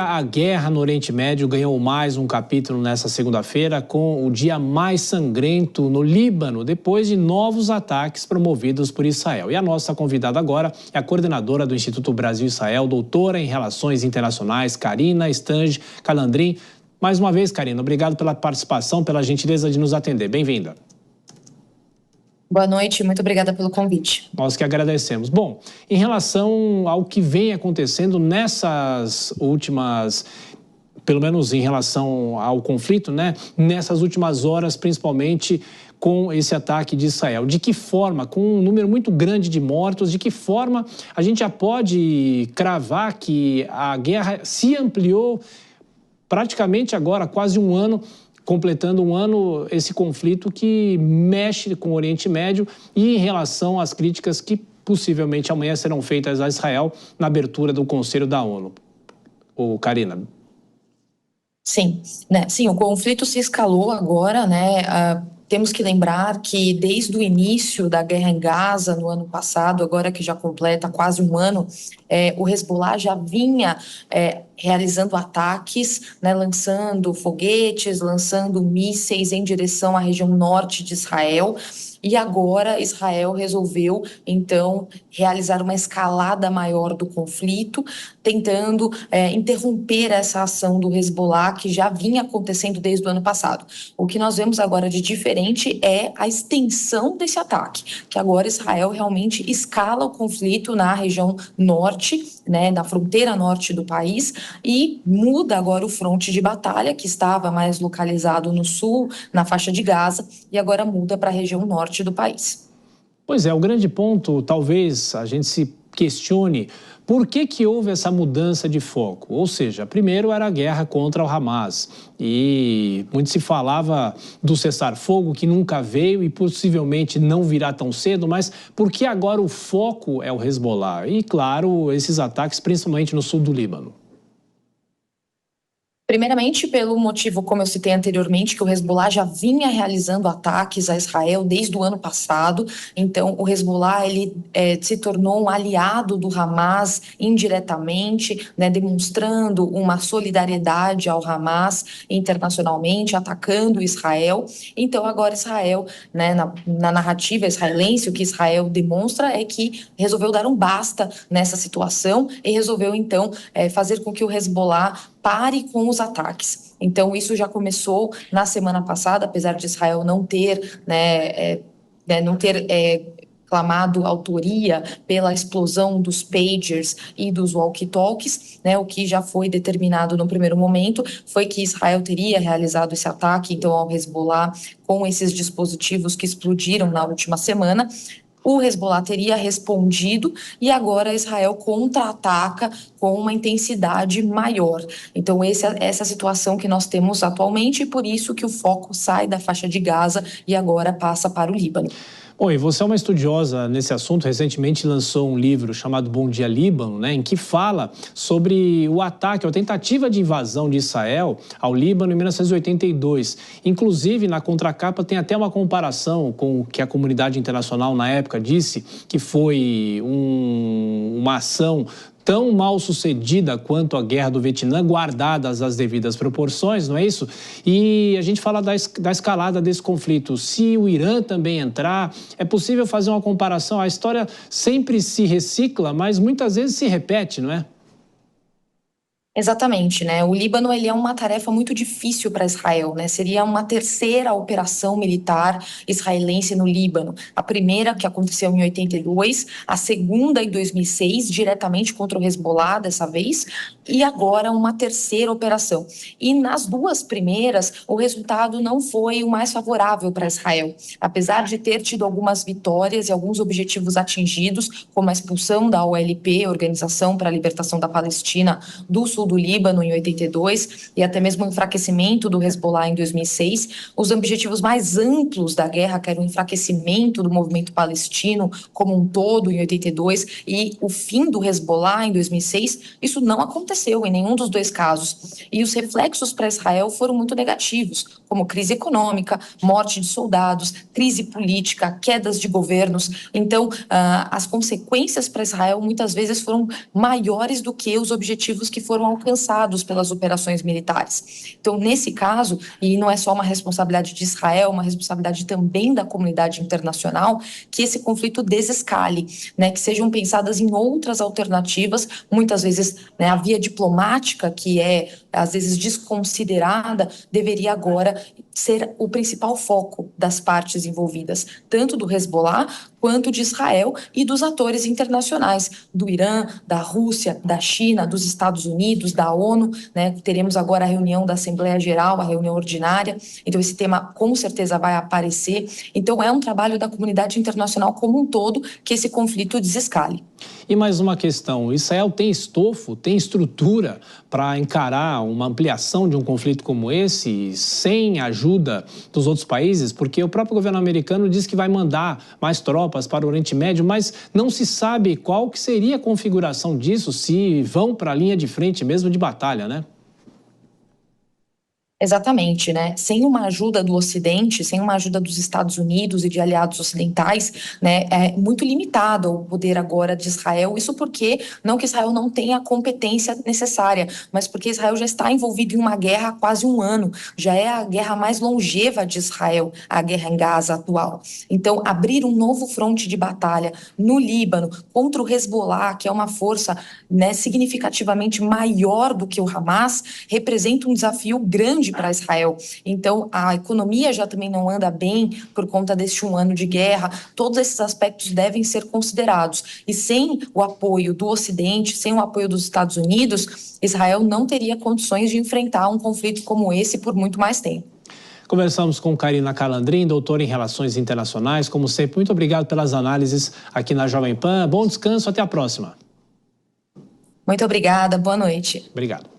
A guerra no Oriente Médio ganhou mais um capítulo nesta segunda-feira, com o dia mais sangrento no Líbano, depois de novos ataques promovidos por Israel. E a nossa convidada agora é a coordenadora do Instituto Brasil-Israel, doutora em Relações Internacionais, Karina Stange Calandrin. Mais uma vez, Karina, obrigado pela participação, pela gentileza de nos atender. Bem-vinda. Boa noite, muito obrigada pelo convite. Nós que agradecemos. Bom, em relação ao que vem acontecendo nessas últimas, pelo menos em relação ao conflito, né? Nessas últimas horas, principalmente com esse ataque de Israel. De que forma, com um número muito grande de mortos, de que forma a gente já pode cravar que a guerra se ampliou praticamente agora, quase um ano, completando um ano, esse conflito que mexe com o Oriente Médio, e em relação às críticas que possivelmente amanhã serão feitas a Israel na abertura do Conselho da ONU. Karina. Sim, o conflito se escalou agora, né? Temos que lembrar que desde o início da guerra em Gaza, no ano passado, agora que já completa quase um ano, o Hezbollah já vinha realizando ataques, né, lançando foguetes, lançando mísseis em direção à região norte de Israel. E agora Israel resolveu, então, realizar uma escalada maior do conflito, tentando interromper essa ação do Hezbollah, que já vinha acontecendo desde o ano passado. O que nós vemos agora de diferente é a extensão desse ataque, que agora Israel realmente escala o conflito na região norte, né, na fronteira norte do país, e muda agora o fronte de batalha, que estava mais localizado no sul, na faixa de Gaza, e agora muda para a região norte do país. Pois é, o grande ponto, talvez a gente se questione por que houve essa mudança de foco. Ou seja, primeiro era a guerra contra o Hamas e muito se falava do cessar-fogo que nunca veio e possivelmente não virá tão cedo, mas por que agora o foco é o Hezbollah? E claro, esses ataques principalmente no sul do Líbano. Primeiramente, pelo motivo, como eu citei anteriormente, que o Hezbollah já vinha realizando ataques a Israel desde o ano passado. Então, o Hezbollah ele se tornou um aliado do Hamas indiretamente, né, demonstrando uma solidariedade ao Hamas internacionalmente, atacando Israel. Então, agora Israel, né, na narrativa israelense, o que Israel demonstra é que resolveu dar um basta nessa situação e resolveu, então, fazer com que o Hezbollah pare com os ataques. Então, isso já começou na semana passada, apesar de Israel não ter, clamado autoria pela explosão dos pagers e dos walkie-talkies, né? O que já foi determinado no primeiro momento foi que Israel teria realizado esse ataque, então, ao Hezbollah com esses dispositivos que explodiram na última semana. O Hezbollah teria respondido e agora Israel contra-ataca com uma intensidade maior. Então, essa é a situação que nós temos atualmente e por isso que o foco sai da faixa de Gaza e agora passa para o Líbano. Oi, você é uma estudiosa nesse assunto, recentemente lançou um livro chamado Bom Dia Líbano, né, em que fala sobre o ataque, a tentativa de invasão de Israel ao Líbano em 1982. Inclusive, na contracapa tem até uma comparação com o que a comunidade internacional na época disse que foi uma ação tão mal sucedida quanto a guerra do Vietnã, guardadas as devidas proporções, não é isso? E a gente fala da escalada desse conflito. Se o Irã também entrar, é possível fazer uma comparação. A história sempre se recicla, mas muitas vezes se repete, não é? Exatamente, né? O Líbano ele é uma tarefa muito difícil para Israel, né? Seria uma terceira operação militar israelense no Líbano. A primeira que aconteceu em 82, a segunda em 2006, diretamente contra o Hezbollah dessa vez, e agora uma terceira operação. E nas duas primeiras, o resultado não foi o mais favorável para Israel. Apesar de ter tido algumas vitórias e alguns objetivos atingidos, como a expulsão da OLP, Organização para a Libertação da Palestina, do sul do Líbano em 82 e até mesmo o enfraquecimento do Hezbollah em 2006, os objetivos mais amplos da guerra, que era o enfraquecimento do movimento palestino como um todo em 82 e o fim do Hezbollah em 2006, isso não aconteceu em nenhum dos dois casos. E os reflexos para Israel foram muito negativos, como crise econômica, morte de soldados, crise política, quedas de governos. Então, as consequências para Israel muitas vezes foram maiores do que os objetivos que foram alcançados pelas operações militares. Então, nesse caso, e não é só uma responsabilidade de Israel, uma responsabilidade também da comunidade internacional, que esse conflito desescale, né, que sejam pensadas em outras alternativas, muitas vezes, né, a via diplomática, que é às vezes desconsiderada, deveria agora ser o principal foco das partes envolvidas, tanto do Hezbollah quanto de Israel e dos atores internacionais, do Irã, da Rússia, da China, dos Estados Unidos, da ONU, né? Teremos agora a reunião da Assembleia Geral, a reunião ordinária, então esse tema com certeza vai aparecer. Então é um trabalho da comunidade internacional como um todo que esse conflito desescale. E mais uma questão, Israel tem estofo, tem estrutura para encarar uma ampliação de um conflito como esse sem ajuda dos outros países? Porque o próprio governo americano diz que vai mandar mais tropas para o Oriente Médio, mas não se sabe qual que seria a configuração disso, se vão para a linha de frente mesmo de batalha, né? Exatamente, né? Sem uma ajuda do Ocidente, sem uma ajuda dos Estados Unidos e de aliados ocidentais, né, é muito limitado o poder agora de Israel. Isso porque, não que Israel não tenha a competência necessária, mas porque Israel já está envolvido em uma guerra há quase um ano. Já é a guerra mais longeva de Israel, a guerra em Gaza atual. Então, abrir um novo fronte de batalha no Líbano contra o Hezbollah, que é uma força, né, significativamente maior do que o Hamas, representa um desafio grande para Israel. Então, a economia já também não anda bem por conta deste um ano de guerra. Todos esses aspectos devem ser considerados. E sem o apoio do Ocidente, sem o apoio dos Estados Unidos, Israel não teria condições de enfrentar um conflito como esse por muito mais tempo. Conversamos com Karina Calandrin, doutora em Relações Internacionais. Como sempre, muito obrigado pelas análises aqui na Jovem Pan. Bom descanso, até a próxima. Muito obrigada, boa noite. Obrigado.